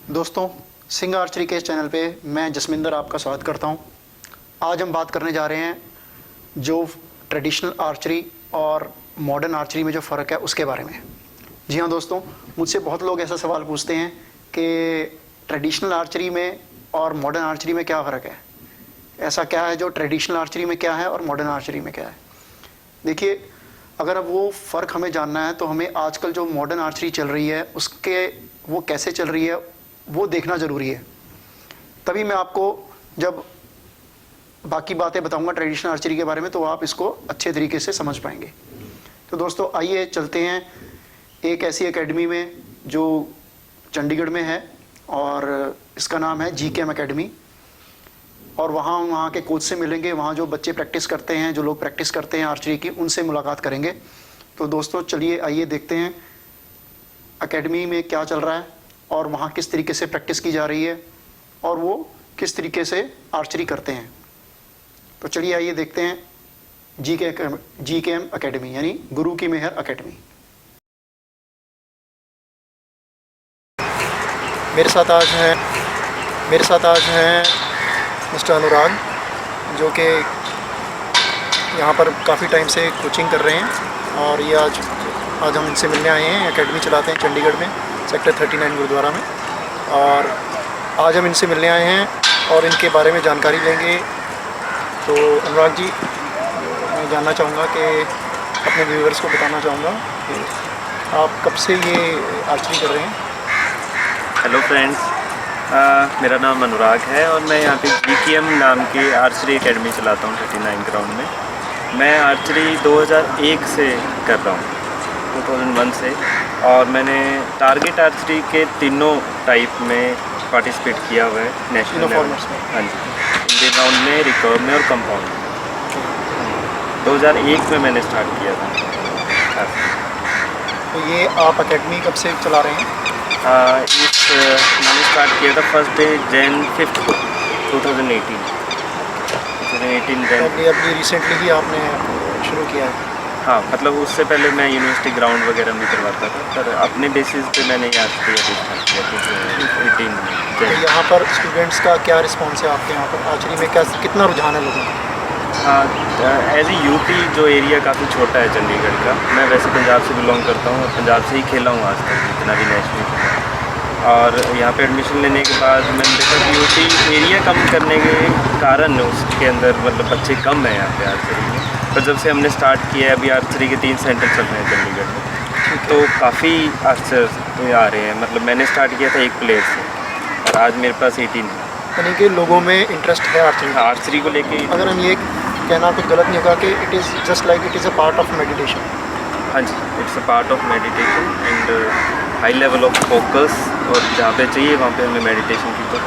दोस्तों, सिंह आर्चरी के इस चैनल पे मैं जसमिंदर आपका स्वागत करता हूं। आज हम बात करने जा रहे हैं जो ट्रेडिशनल आर्चरी और मॉडर्न आर्चरी में जो फ़र्क है उसके बारे में। जी हाँ दोस्तों, मुझसे बहुत लोग ऐसा सवाल पूछते हैं कि ट्रेडिशनल आर्चरी में और मॉडर्न आर्चरी में क्या फ़र्क है, ऐसा क्या है जो ट्रेडिशनल आर्चरी में क्या है और मॉडर्न आर्चरी में क्या है। देखिए, अगर अब वो फ़र्क हमें जानना है तो हमें आजकल जो मॉडर्न आर्चरी चल रही है उसके वो कैसे चल रही है वो देखना ज़रूरी है। तभी मैं आपको जब बाकी बातें बताऊंगा ट्रेडिशनल आर्चरी के बारे में तो आप इसको अच्छे तरीके से समझ पाएंगे। तो दोस्तों आइए चलते हैं एक ऐसी एकेडमी में जो चंडीगढ़ में है और इसका नाम है GKM एकेडमी। और वहाँ के कोच से मिलेंगे, वहाँ जो बच्चे प्रैक्टिस करते हैं, जो लोग प्रैक्टिस करते हैं आर्चरी की, उनसे मुलाकात करेंगे। तो दोस्तों चलिए आइए देखते हैं एकेडमी में क्या चल रहा है और वहाँ किस तरीके से प्रैक्टिस की जा रही है और वो किस तरीके से आर्चरी करते हैं। तो चलिए आइए देखते हैं GKM एकेडमी यानी गुरु की मेहर एकेडमी। मेरे साथ आज हैं मिस्टर अनुराग, जो कि यहाँ पर काफ़ी टाइम से कोचिंग कर रहे हैं और ये आज हम इनसे मिलने आए हैं। एकेडमी चलाते हैं चंडीगढ़ में सेक्टर 39 गुरुद्वारा में, और आज हम इनसे मिलने आए हैं और इनके बारे में जानकारी लेंगे। तो अनुराग जी, मैं जानना चाहूँगा कि अपने व्यूअर्स को बताना चाहूँगा कि आप कब से ये आर्चरी कर रहे हैं। हेलो फ्रेंड्स, मेरा नाम अनुराग है और मैं यहाँ पे GKM नाम की आर्चरी एकेडमी चलाता हूँ 39 ग्राउंड में। मैं आर्चरी 2001 से कर रहा हूँ, 2001 से, और मैंने टारगेट आर्चरी के तीनों टाइप में पार्टिसिपेट किया हुआ है नेशनल लेवल में। हाँ जी, इंडियन राउंड में, रिकर्व में और कंपाउंड में। 2001 में मैंने स्टार्ट किया था। तो ये आप एकेडमी कब से चला रहे हैं? मैंने स्टार्ट किया था फर्स्ट डे Jan 5 को 2018 तो अभी रिसेंटली ही आपने शुरू किया है? हाँ, मतलब उससे पहले मैं यूनिवर्सिटी ग्राउंड वगैरह में करवाता था, पर अपने बेसिस पे मैंने यहाँ स्टार्ट किया 2018 में। तो यहाँ पर स्टूडेंट्स का क्या रिस्पॉन्स है आपके यहाँ पर आर्चरी में, कितना रुझान है लोगों का? हाँ, एज ए यूपी जो एरिया काफ़ी छोटा है चंडीगढ़ का, मैं वैसे पंजाब से बिलोंग करता हूँ और पंजाब से ही खेला हूँ आज तक जितना भी नेशनल खेला। और यहाँ पे एडमिशन लेने के बाद मैंने देखा कि यूपी एरिया कम करने के कारण उसके अंदर मतलब बच्चे कम हैं यहाँ पे आर्चरी में। पर जब से हमने स्टार्ट किया है, अभी आर्चरी के 3 सेंटर चल रहे हैं चंडीगढ़ में, तो काफ़ी आर्चर आ रहे हैं। मतलब मैंने स्टार्ट किया था 1 प्लेयर से और आज मेरे पास 18 है। यानी कि लोगों में इंटरेस्ट है आर्चरी को लेके। अगर हम ये कहना कुछ गलत नहीं होगा कि it is just like it is a part of meditation. हाँ जी, it's a part of meditation and high level of focus, और जहाँ पे चाहिए वहाँ पे हमें मेडिटेशन की तो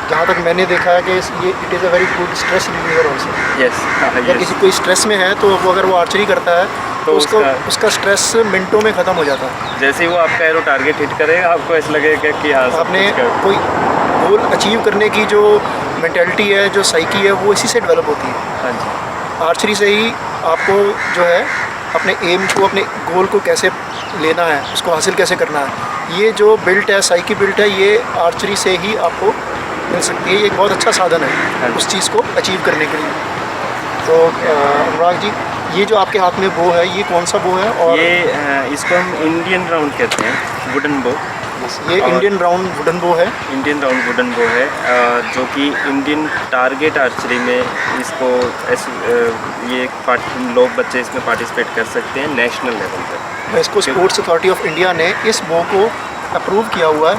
जहाँ तक मैंने देखा है कि ये it is a very good stress reliever also. Yes, अगर किसी कोई स्ट्रेस में है तो वो अगर वो आर्चरी करता है तो उसका स्ट्रेस मिनटों में ख़त्म हो जाता है। जैसे ही वो आपका एरो टारगेट हिट करेगा, आपको ऐसा लगेगा कि हाँ, आपने कोई गोल अचीव करने की जो मेंटालिटी है, जो साइकी है, वो इसी से डेवलप होती है। हाँ जी, आर्चरी से ही आपको जो है अपने एम को, अपने गोल को कैसे लेना है, उसको हासिल कैसे करना है, ये जो बिल्ट है, साइकी बिल्ट है, ये आर्चरी से ही आपको मिल सकती है। ये एक बहुत अच्छा साधन है उस चीज़ को अचीव करने के लिए। तो अनुराग जी, ये जो आपके हाथ में बो है, ये कौन सा बो है? और ये इसको हम इंडियन राउंड कहते हैं, वुडन बो। ये इंडियन राउंड वुडन बो है। इंडियन राउंड वुडन बो है, जो कि इंडियन टारगेट आर्चरी में इसको ये लोग बच्चे इसमें पार्टिसिपेट कर सकते हैं नेशनल लेवल पर। इसको स्पोर्ट्स अथॉरिटी ऑफ इंडिया ने इस बो को अप्रूव किया हुआ है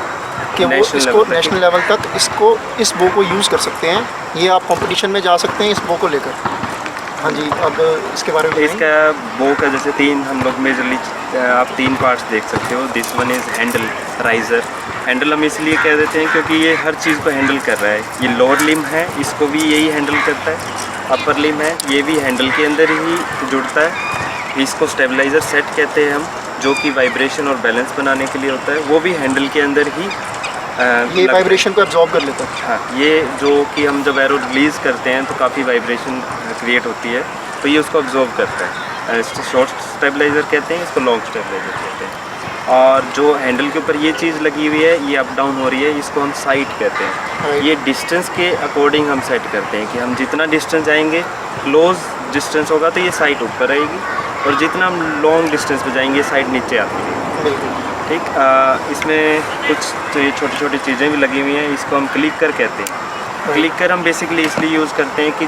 कि वो इसको नेशनल लेवल तक इस बो को यूज़ कर सकते हैं। ये आप कंपटीशन में जा सकते हैं इस बो को लेकर। हाँ जी, अब इसके बारे में इसका बो का जैसे 3 हम लोग मेजरली आप 3 पार्ट्स देख सकते हो। This one is handle, riser. Handle हम इसलिए कह देते हैं क्योंकि ये हर चीज़ को हैंडल कर रहा है। ये लोअर लिम है, इसको भी यही हैंडल करता है। अपर लिम है, ये भी हैंडल के अंदर ही जुड़ता है। इसको स्टेबलाइज़र सेट कहते हैं हम, जो कि वाइब्रेशन और बैलेंस बनाने के लिए होता है। वो भी हैंडल के अंदर ही ये वाइब्रेशन को एब्जॉर्ब कर लेता है। हाँ, ये जो कि हम जब एरो रिलीज़ करते हैं तो काफ़ी वाइब्रेशन क्रिएट होती है, तो ये उसको एब्जॉर्ब करता है। शॉर्ट स्टेबलाइज़र कहते हैं, इसको लॉन्ग स्टेबलाइज़र कहते हैं। और जो हैंडल के ऊपर ये चीज़ लगी हुई है, ये अप डाउन हो रही है, इसको हम साइट कहते हैं। ये डिस्टेंस के अकॉर्डिंग हम सेट करते हैं कि हम जितना डिस्टेंस जाएंगे, क्लोज डिस्टेंस होगा तो ये साइट ऊपर रहेगी, और जितना हम लॉन्ग डिस्टेंस पे जाएंगे साइट नीचे आती है। ठीक, इसमें कुछ छोटी छोटी चीज़ें भी लगी हुई हैं, इसको हम क्लिकर कहते हैं। क्लिकर हम बेसिकली इसलिए यूज़ करते हैं कि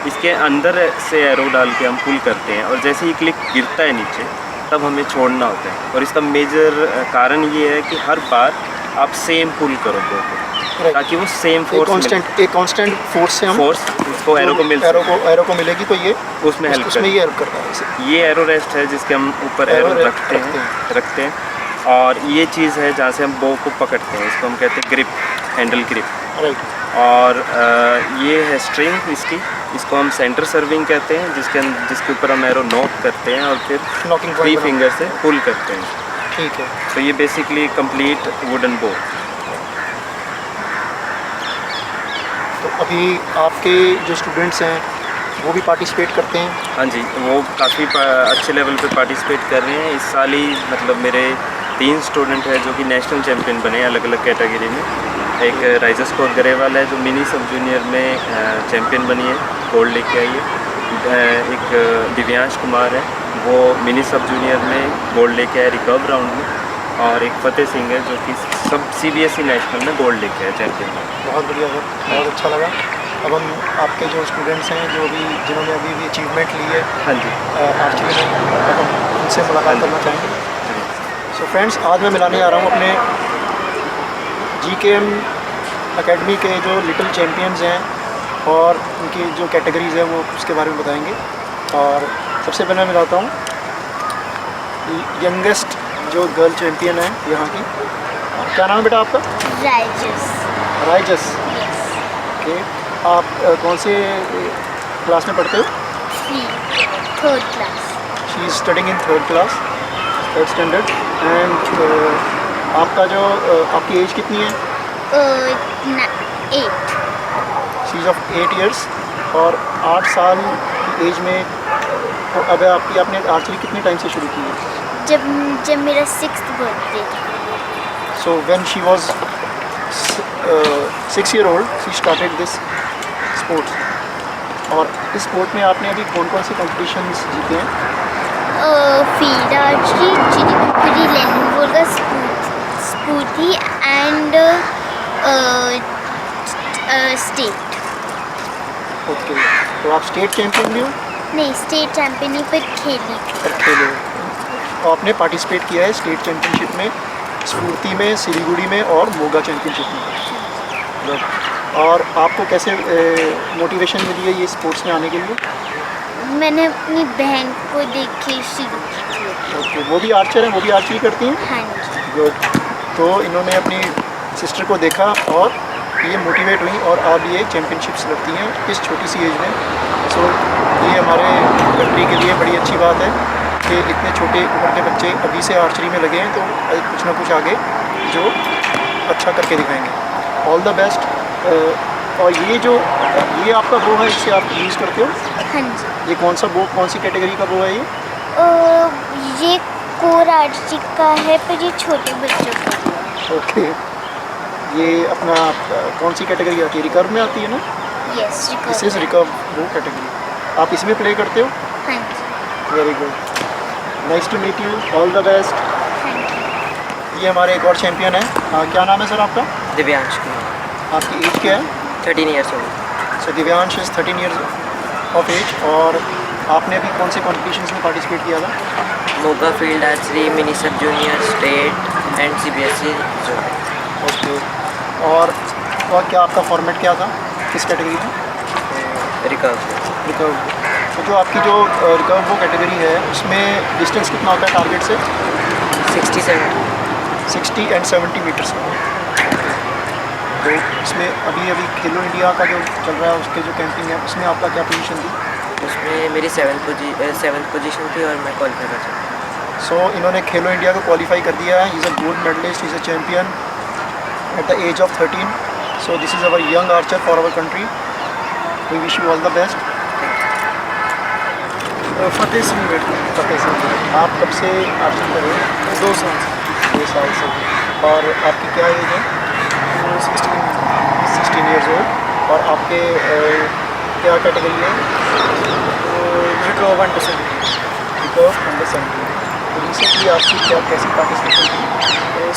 इसके अंदर से एरो डाल के हम पुल करते हैं, और जैसे ही क्लिक गिरता है नीचे तब हमें छोड़ना होता है। और इसका मेजर कारण ये है कि हर बार आप सेम पुल करो को, ताकि वो सेम फोर्स एक कांस्टेंट फोर्स से हम उसको एरो को मिलेगी, तो ये उसमें हेल्प उसमें ये हेल्प करता है। ये एरो रेस्ट है जिसके हम ऊपर एरो रखते हैं, और ये चीज़ है जहाँ से हम बो को पकड़ते हैं, इसको हम कहते हैं ग्रिप, हैंडल ग्रिप। और ये है स्ट्रिंग इसको हम सेंटर सर्विंग कहते हैं, जिसके ऊपर हम एरो नॉक करते हैं और फिर नॉकिंग 3 फिंगर से पुल करते हैं। ठीक है, तो ये बेसिकली कंप्लीट वुडन बो। तो अभी आपके जो स्टूडेंट्स हैं वो भी पार्टिसिपेट करते हैं? हाँ जी, वो काफ़ी अच्छे लेवल पे पार्टिसिपेट कर रहे हैं। इस साल ही मतलब मेरे 3 स्टूडेंट हैं जो कि नेशनल चैम्पियन बने अलग अलग कैटेगरी में। एक राइजस कौर गरेवाल है जो मिनी सब जूनियर में चैम्पियन बनी है, गोल्ड लेके आई है। एक दिव्यांश कुमार है, वो मिनी सब जूनियर में गोल्ड लेके आए रिकर्व राउंड में। और एक फतेह सिंह है जो कि सब CBSE नेशनल में गोल्ड लेके आए चैम्पियन में। बहुत बढ़िया सर, बहुत अच्छा लगा। अब हम आपके जो स्टूडेंट्स हैं जिन्होंने अभी भी अचीवमेंट ली है हाँ जी आर्चरी में, अब हम उनसे मुलाकात करना चाहेंगे। सो फ्रेंड्स, आज मैं मिलाने जा रहा हूँ अपने GKM एकेडमी के जो लिटिल चैम्पियंस हैं, और उनकी जो कैटेगरीज़ है वो उसके बारे में बताएंगे। और सबसे पहले मैं मिलाता हूँ यंगेस्ट जो गर्ल चैम्पियन है यहाँ की। क्या नाम है बेटा आपका? राइजस। ओके, आप कौन से क्लास में पढ़ते हो? 3rd class। She is studying in 3rd class, 3rd standard। And आपकी एज कितनी है? 8। She is of 8 years। और 8 साल की एज में तो अब आपने आर्चरी कितने टाइम से शुरू की है? जब मेरा 6th बर्थडे था। So when she was 6 year old she started this sports. और इस स्पोर्ट में आपने अभी कौन कौन से कॉम्पिटिशन्स जीते हैं? फील्ड आर्चरी, चिड़ीपुरी, लेनिनबोर्गा, स्पूर्थी एंड स्टेट। ओके, तो आप स्टेट चैम्पियन भी हो? नहीं, स्टेट चैम्पियन नहीं, पर खेले। तो आपने पार्टिसिपेट किया है स्टेट चैम्पियनशिप में, स्फूर्ति में, सिलीगुड़ी में और मोगा चैम्पियनशिप में। और आपको कैसे मोटिवेशन मिली है ये स्पोर्ट्स में आने के लिए? मैंने अपनी बहन को देख के शुरू की थी। ओके, वो भी आर्चर हैं, वो भी आर्चरी करती हैं? हाँ जी। गुड। तो इन्होंने अपनी सिस्टर को देखा और ये मोटिवेट हुई, और अब ये चैम्पियनशिप्स लड़ती हैं इस छोटी सी एज में। सो ये हमारे कंट्री के लिए बड़ी अच्छी बात है कि इतने छोटे उम्र के बच्चे अभी से आर्चरी में लगे हैं, तो कुछ ना कुछ आगे जो अच्छा करके दिखाएंगे। All the best. और ये आपका बो है, इसे आप यूज़ करते हो? हाँ जी। ये कौन सी कैटेगरी का बो है ये? ये कोर आर्चरी का है, पर ये छोटे बच्चों का। ओके, ये अपना कौन सी कैटेगरी आती है? रिकर्व में आती है ना? यस, दिस इज़ रिकर्व वो कैटेगरी। आप इसमें प्ले करते हो? हाँ जी। Very good, nice to meet you, all the best. Thank you. ये हमारे एक और चैम्पियन है। क्या नाम है सर आपका? दिव्यांश कुमार। आपकी एज क्या है? 13 years old। So Divyansh is 13 years of एज। और आपने अभी कौन से कॉम्पिटिशन्स में पार्टिसिपेट किया था? मोगा फील्ड आर्चरी, मिनी सब junior, state and CBSE zone. Okay, और क्या आपका फॉर्मेट क्या था, किस कैटेगरी में? रिकर्व। तो जो आपकी रिकर्व वो कैटेगरी है उसमें डिस्टेंस कितना होता है टारगेट से? 60 and 70 मीटर्स। तो इसमें अभी खेलो इंडिया का जो चल रहा है उसके जो कैंपिंग है उसमें आपका क्या पोजीशन थी? उसमें मेरी 7th पोजीशन थी और मैं क्वालिफाई कर सकता। सो इन्होंने खेलो इंडिया को क्वालिफाई कर दिया है। He is a gold medallist, he is a champion at the age of 13। So this is our young archer for our country. We wish you all the best. Fateh Singh, आप कब से आर्चर कर रहे हो? 2 साल। साल से। और आपकी क्या एज है? 16 ईयर्स ओल्ड। और आपके क्या कैटेगरी है? Recurve under 17 recurve under 17। तो रिसेंटली आपकी क्या कैसी पार्टिसिपेशन थी?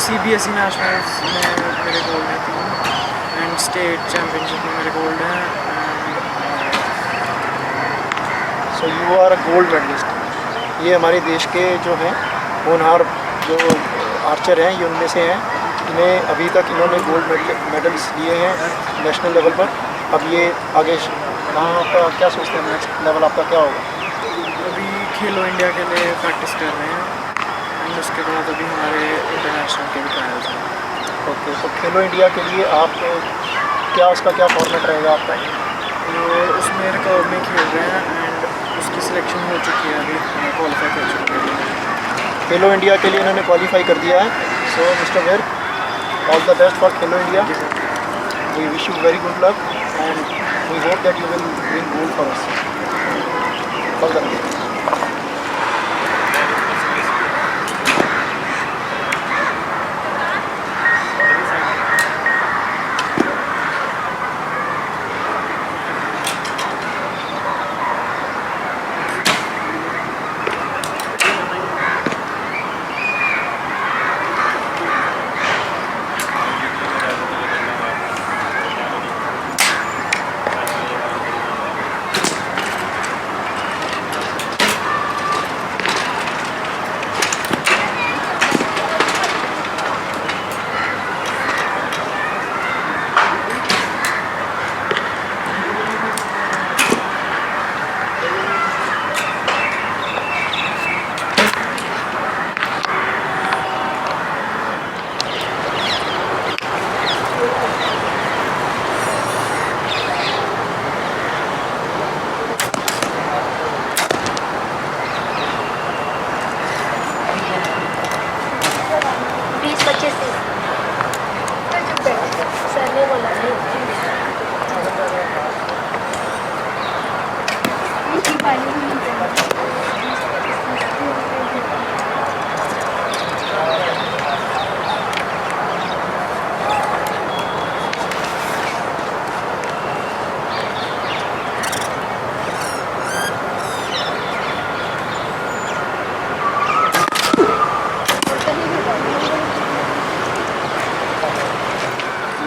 CBSE नेशनल्स में मेरे गोल्ड है 3 एंड स्टेट चैम्पियनशिप में मेरे गोल्ड हैं so you are a gold medalist. ये हमारे देश के जो हैं होनहार जो आर्चर हैं, ये उनमें से हैं। इन्हें अभी तक इन्होंने गोल्ड मेडल्स लिए हैं नेशनल लेवल पर। अब ये आगे कहाँ आपका क्या सोचते हैं नेक्स्ट लेवल आपका क्या होगा? अभी खेलो इंडिया के लिए प्रैक्टिस कर रहे हैं एंड उसके बाद अभी हमारे इंटरनेशनल के भी ट्रायल्स हैं। ओके, तो खेलो इंडिया के लिए आप क्या उसका क्या फॉर्मेट रहेगा आपका? वो उसमें रिकर्व में खेल रहे हैं एंड उसकी सिलेक्शन हो चुकी है, अभी क्वालिफाई कर चुके हैं। खेलो इंडिया के लिए इन्होंने क्वालिफाई कर दिया है। So mister Veer, all the best for Khelo India. We wish you very good luck and we hope that you will win gold for us. All the best.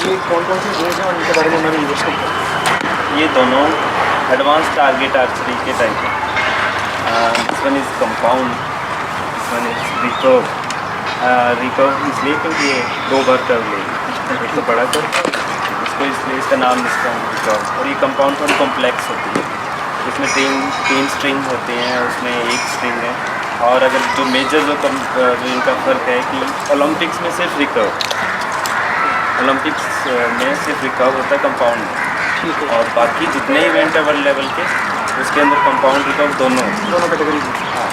ये कौन कौन सी गेम्स हैं और इनके बारे में हमारे यूज़ करते हैं? ये दोनों एडवांस टारगेट आर्चरी के टाइप हैं। This one is compound, this one is recurve. Recurve इसलिए क्योंकि ये 2 बार कर लेगी, एक तो बड़ा कर इसको, इसलिए इसका नाम इसका रिकर्व। और ये कंपाउंड थोड़ी कॉम्प्लेक्स होती है, इसमें 3 स्ट्रिंग होते हैं, उसमें 1 स्ट्रिंग है। और अगर जो मेजर जो इनका फ़र्क है कि ओलंपिक्स में सिर्फ रिकर्व, ओलंपिक्स में सिर्फ रिकर्व होता है कंपाउंड में, और बाकी जितने इवेंट है वर्ल्ड लेवल के उसके अंदर कंपाउंड रिकर्व दोनों कैटेगरी। हाँ।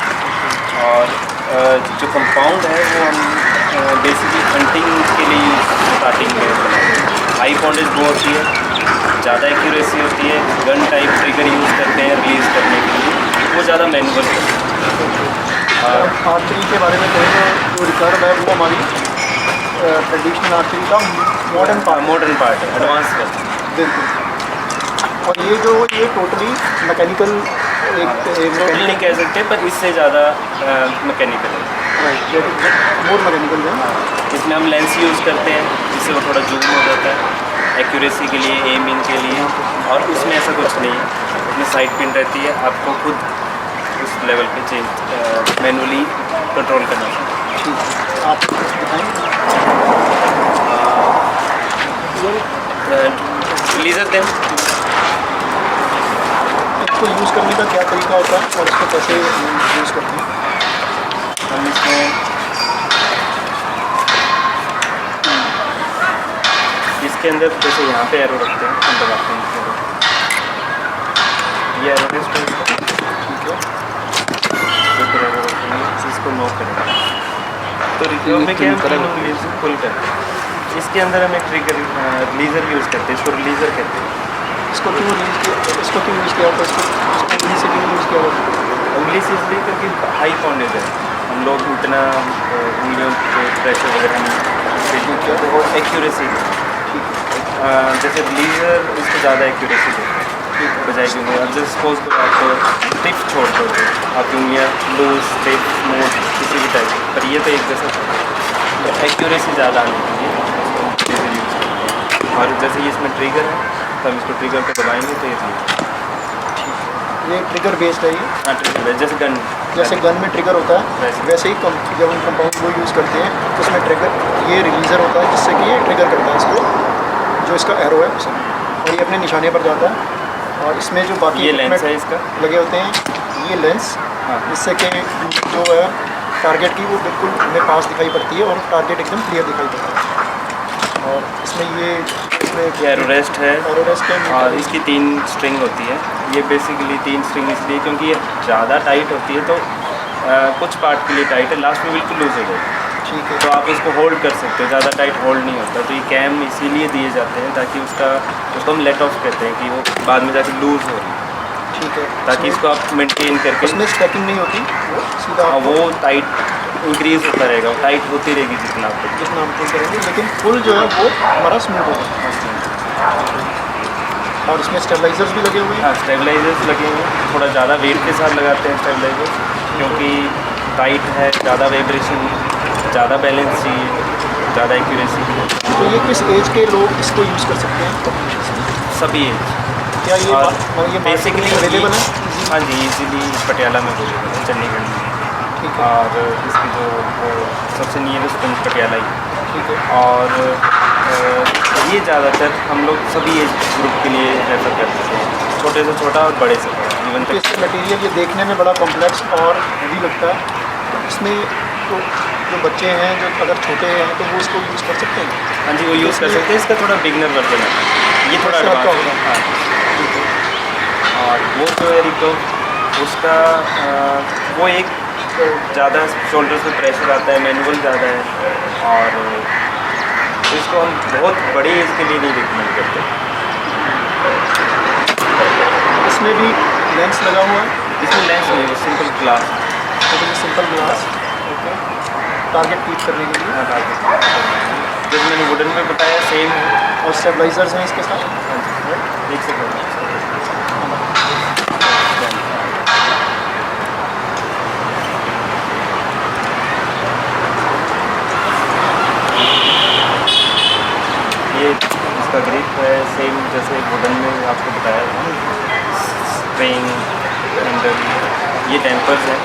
और जो कंपाउंड है वो हम बेसिकली हंटिंग के लिए स्टार्टिंग में बनाते हैं। हाई पॉन्डेज बो होती है, ज़्यादा एक्यूरेसी होती है, गन टाइप ट्रिगर यूज़ करते हैं रिलीज़ करने के लिए, वो ज़्यादा मैनुअल है। आर्चरी के बारे में कहें तो जो रिकर्व है वो हमारी ट्रेडिशनल आर्चरी का मॉडर्न पार्ट है, एडवांस वर्जन। बिल्कुल। और ये टोटली मैकेनिकल टोटल नहीं कह सकते, पर इससे ज़्यादा मैकेनिकल है। मोर मैकेनिकल है। इसमें हम लेंस यूज़ करते हैं जिससे वो थोड़ा जूम हो जाता है एक्यूरेसी के लिए, एमिंग के लिए। और उसमें ऐसा कुछ नहीं है, उसमें साइड पिन रहती है, आपको खुद उस लेवल पे चेंज मैनुअली कंट्रोल करना चाहिए। आप बताएं रिलीजर दें। इसको यूज़ करने का क्या तरीका होता है और इसको कैसे यूज़ करते हैं? हम इसमें इसके अंदर जैसे यहाँ पे एरो रखते हैं, हम दबाते हैं, ये एरो है इसको, ठीक है, फिर एरो रखेंगे, इसको नो करेंगे तो रिकर्व में क्या है, फुल करें। इसके अंदर हम एक ट्रिगर रिलीजर यूज़ करते हैं, इसको रिलीजर कहते हैं। इसको क्यों यूज़ किया होता है? इसको उंगली से क्यों यूज़ किया होता है? उंगली से इसलिए क्योंकि हाई पॉन्डेज है, हम लोग इतना उंगलियों पे प्रेशर वगैरह नहीं, तो एक्यूरेसी जैसे रिलीजर इसको ज़्यादा एक्यूरेसी देते हैं बजाय कि वो अब जैसे सपोज करो आप टिप छोड़ दो आपकी उंगलियाँ लूज टिप स्मूथ किसी भी टाइप की, पर ये तो एक जैसा तो एक्यूरेसी ज़्यादा आने के लिए इसको लेज़र यूज़ करते हैं। और जैसे ये इसमें ट्रिगर है तो हम इसको ट्रिगर पे दबाएंगे तो ये ट्रिगर बेस्ड है ये, हाँ ट्रिगर है जैसे गन में ट्रिगर होता है वैसे ही जब हम कंपाउंड वो यूज़ करते हैं तो उसमें ट्रिगर ये रिलीज़र होता है जिससे कि ये ट्रिगर करता है इसको, जो इसका एरो है उसे, और ये अपने निशाने पर जाता है। और इसमें जो बाकी ये लेंस है equipment इसका, लगे होते हैं, ये लेंस हाँ जिससे कि जो है टारगेट की वो बिल्कुल हमें पास दिखाई पड़ती है और टारगेट एकदम क्लियर दिखाई पड़ता है। और इसमें ये एरो रेस्ट है एरो रेस्ट है और इसकी 3 स्ट्रिंग होती है। ये बेसिकली 3 स्ट्रिंग इसलिए क्योंकि ये ज़्यादा टाइट होती है तो कुछ पार्ट के लिए टाइट है, लास्ट में बिल्कुल लूज हो जाएगी, ठीक है। तो आप इसको होल्ड कर सकते हो, ज़्यादा टाइट होल्ड नहीं होता। तो ये कैम इसीलिए दिए जाते हैं ताकि उसको हम लेट ऑफ कहते हैं कि वो बाद में जाके लूज़ हो रही है, ठीक है, ताकि इसको आप मेंटेन करके उसमें स्टैकिंग नहीं होती, वो सीधा वो टाइट इंक्रीज होता रहेगा, टाइट होती रहेगी जितना आप जितना हम पुल करेंगे, लेकिन पुल जो है वो हमारा स्मूथ होगा। और इसमें स्टेबलाइजर्स भी लगे हुए हैं। हाँ स्टेबलाइजर्स लगे हुए हैं, थोड़ा ज़्यादा वेट के साथ लगाते हैं स्टेबलाइजर्स क्योंकि टाइट है, ज़्यादा वाइब्रेशन, ज़्यादा बैलेंस चाहिए, ज़्यादा एक्यूरेसी। तो ये किस एज के लोग इसको यूज़ कर सकते हैं? सभी एज, क्या ये और ये बेसिकली अवेलेबल है? हाँ जी इजीली पटियाला में अवेलेबल है, चंडीगढ़ में। ठीक है, और इसकी जो वो सबसे नियरेस्ट पॉइंट पटियाला ही है। ठीक है। और ये ज़्यादातर हम लोग सभी एज ग्रुप के लिए रेफर करते हैं, छोटे से छोटा और बड़े से बड़ा, इवन तो तक। इसका मटेरियल ये देखने में बड़ा कॉम्प्लेक्स और हेवी लगता है, तो इसमें तो जो बच्चे हैं जो अगर छोटे हैं तो वो इसको यूज़ कर सकते हैं। हाँ जी वो यूज़ कर सकते हैं, इसका थोड़ा बिगनर वर्जन है, ये थोड़ा इससे हल्का एडवांस होगा। है। ठीक है, हाँ और वो जो है रिको उसका वो एक ज़्यादा शोल्डर्स में प्रेशर आता है, मैनुअल ज़्यादा है, और इसको हम बहुत बड़ी एज के लिए नहीं रिकमेंड करते। इसमें भी लेंस लगा हुआ है, इसमें लेंस नहीं है, सिंपल ग्लास है। तो ये simple glass, okay, target keep करने के लिए। जैसे मैंने वुडन में बताया सेम है। और स्टेबलाइजर्स हैं इसके साथ। हाँ जी एक सेकंड। ये इसका ग्रिप है सेम जैसे वुडन में आपको बताया था, स्प्रिंग हैंडल, ये डैम्पर्स हैं,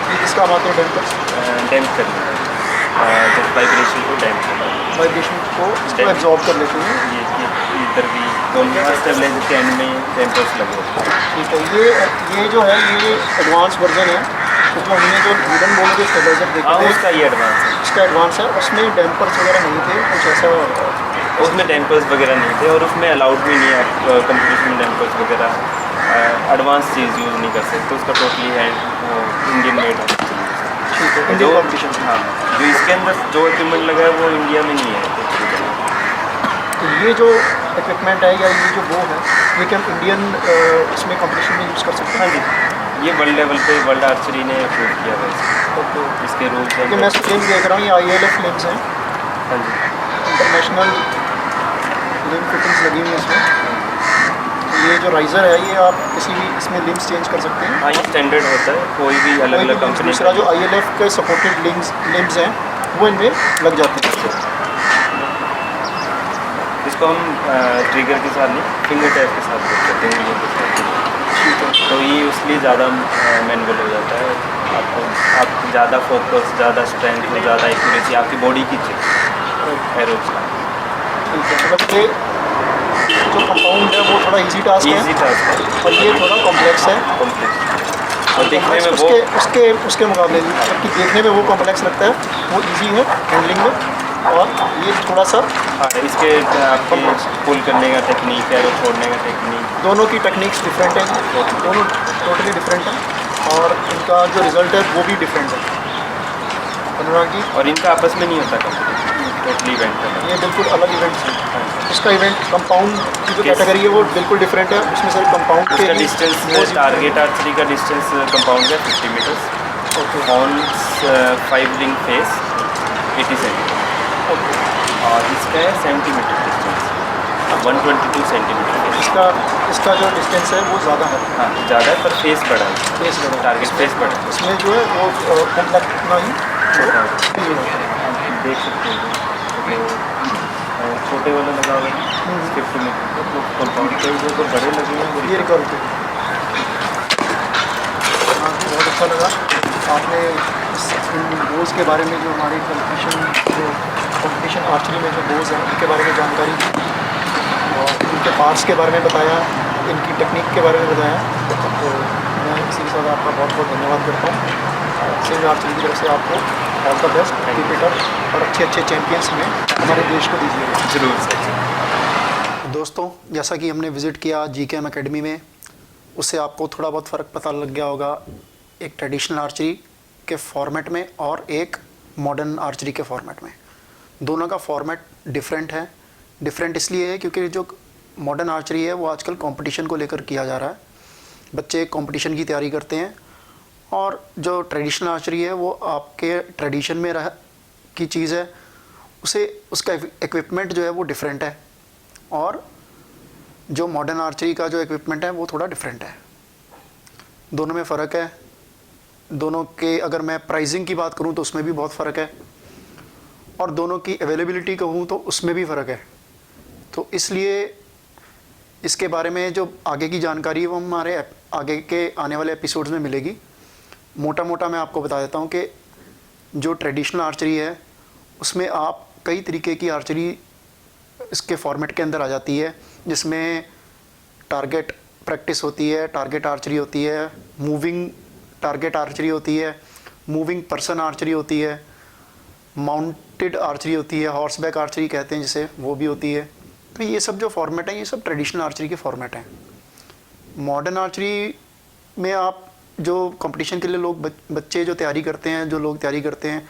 ये किसका काम आते हैं डैम्पर्स? डैम्प करने जब वाइब्रेशन को डैम्प करना, वाइब्रेशन को इसको एब्जॉर्ब कर लेते हैं। ये इधर भी दोनों स्टेबलाइजर के एंड में डैम्पर्स लगे होते हैं। ठीक है, ये जो है ये एडवांस वर्जन है, तो जो हमने जो वुडन बोल के स्टेबलाइजर देखे हाँ थे उसका ये एडवांस है, इसका एडवांस है, उसमें डैम्पर्स वगैरह नहीं थे, कुछ ऐसा। उसमें डैम्पर्स वगैरह नहीं थे और उसमें अलाउड भी नहीं है आप कंपटीशन डैम्पर्स वगैरह एडवांस चीज़ यूज़ नहीं कर सकते, उसका टोटली है वो इंडियन मेड है। ठीक है, जो इंडियन कॉम्पिटिशन। हाँ जो इसके अंदर जो इक्विपमेंट लगा है वो इंडिया में नहीं है। तो ये जो इक्विपमेंट है या ये जो वो है ये क्या हम इंडियन इसमें कंपटीशन में यूज़ कर सकते हाँ हैं? जी ये वर्ल्ड लेवल पे वर्ल्ड आर्चरी ने अप्रूव किया है इसको। ओके, इसके रूल्स हैं। क्योंकि मैं फ्लेम्स देख रहा हूँ, ये ILF फ्लेम्स हैं, हाँ जी इंटरनेशनल लिम फिटिंग्स लगी हुई हैं इसमें। ये जो राइज़र है ये आप किसी भी इसमें लिम्स चेंज कर सकते हैं। हाँ ये स्टैंडर्ड होता है, कोई भी अलग अलग कंपनी दूसरा जो ILF के सपोर्टेड लिम्स हैं वो इनमें लग जाते हैं। इसको हम ट्रिगर के साथ नहीं फिंगर टैप के साथ करते हैं उंगलियों के साथ, ठीक है, तो ये उसलिए ज़्यादा मैनुअल हो जाता है। आपको आप ज़्यादा फोकस, ज़्यादा स्ट्रेंथ, ज़्यादा एक्यूरेसी आपकी बॉडी की चाहिए एरोज का। ठीक है, मतलब ये जो कंपाउंड है वो थोड़ा इजी टास्क ईजी है टास्क है, और ये थोड़ा कॉम्प्लेक्स है। कॉम्प्लेक्स और देखने में वो उसके मुकाबले में, जबकि देखने में वो कॉम्प्लेक्स लगता है, वो इजी है हैंडलिंग में, और ये थोड़ा सा हाँ इसके आपके पुल करने का टेक्निक, एरो छोड़ने का टेक्निक, दोनों की टेक्निक्स डिफरेंट हैं, दोनों टोटली डिफरेंट हैं, और इनका जो रिज़ल्ट है वो भी डिफरेंट है। अनुराग जी, और इनका आपस में नहीं होता कंपटीशन, टोटली इवेंट है। ये बिल्कुल अलग इवेंट्स हैं। हाँ इसका इवेंट कंपाउंड की जो कैटेगरी है वो बिल्कुल डिफरेंट है, उसमें सिर्फ कंपाउंड उसका के डिस्टेंस टारगेट आर्चरी का डिस्टेंस कंपाउंड है 50 meters okay horns 5 ring face 80 centimeter okay. और इसका है सेंटीमीटर डिस्टेंस 122 सेंटीमीटर फेस। इसका जो डिस्टेंस है वो ज़्यादा है, हाँ ज़्यादा है पर फेस बड़ा है, फेस बड़ा है। टारगेट फेस बड़ा है, इसमें जो है वो कॉम्पैक्ट इतना ही छोटा है। यूज होता है। आप देख सकते हो छोटे वाला लगा हुआ है 50 मीटर तो कंपाउंड के जो तो बड़े लगे हैं वो ये रिकॉर्ड हाँ, बहुत अच्छा लगा आपने इन बोज़ के बारे में, जो हमारे कंपटीशन आर्चरी में जो बोज़ हैं उनके बारे में जानकारी दी और उनके पार्ट्स के बारे में बताया, इनकी टेक्निक के बारे में बताया। तो मैं इसी के साथ आपका बहुत बहुत धन्यवाद करता हूँ। सिंह आर्चरी की तरफ से आपको all the best, keep it up और अच्छे चैम्पियंस में हमारे देश को दीजिएगा। जरूर सर। दोस्तों, जैसा कि हमने विज़िट किया GKM एकेडमी में, उससे आपको थोड़ा बहुत फ़र्क पता लग गया होगा एक ट्रेडिशनल आर्चरी के फॉर्मेट में और एक मॉडर्न आर्चरी के फॉर्मेट में। दोनों का फॉर्मेट डिफरेंट है। डिफरेंट इसलिए है क्योंकि जो मॉडर्न आर्चरी है वो आजकल कंपटीशन को लेकर किया जा रहा है, बच्चे कंपटीशन की तैयारी करते हैं, और जो ट्रेडिशनल आर्चरी है वो आपके ट्रेडिशन में रह की चीज़ है, उसका इक्विपमेंट जो है वो डिफरेंट है, और जो मॉडर्न आर्चरी का जो इक्विपमेंट है वो थोड़ा डिफरेंट है। दोनों में फ़र्क है। दोनों के अगर मैं प्राइसिंग की बात करूं तो उसमें भी बहुत फ़र्क है, और दोनों की अवेलेबिलिटी कहूं तो उसमें भी फ़र्क है। तो इसलिए इसके बारे में जो आगे की जानकारी है वो हमारे आगे के आने वाले एपिसोड्स में मिलेगी। मोटा मोटा मैं आपको बता देता हूं कि जो ट्रेडिशनल आर्चरी है उसमें आप कई तरीके की आर्चरी इसके फॉर्मेट के अंदर आ जाती है, जिसमें टारगेट प्रैक्टिस होती है, टारगेट आर्चरी होती है, मूविंग टारगेट आर्चरी होती है, मूविंग पर्सन आर्चरी होती है, माउंटेड आर्चरी होती है, हॉर्स बैक आर्चरी कहते हैं जिसे, वो भी होती है। तो ये सब जो फॉर्मेट हैं ये सब ट्रेडिशनल आर्चरी के फॉर्मेट हैं। मॉडर्न आर्चरी में आप जो कंपटीशन के लिए लोग बच्चे जो तैयारी करते हैं, जो लोग तैयारी करते हैं,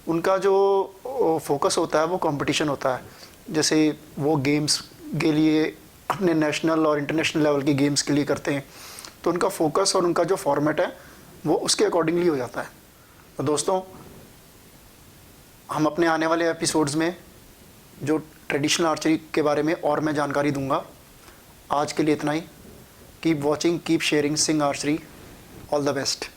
उनका जो फोकस होता है वो कंपटीशन होता है। जैसे वो गेम्स के लिए अपने नेशनल और इंटरनेशनल लेवल के गेम्स के लिए करते हैं, तो उनका फोकस और उनका जो फॉर्मेट है वो उसके अकॉर्डिंगली हो जाता है। तो दोस्तों, हम अपने आने वाले एपिसोड्स में जो ट्रेडिशनल आर्चरी के बारे में और मैं जानकारी दूंगा। आज के लिए इतना ही। Keep watching, keep sharing Singh archery. All the best.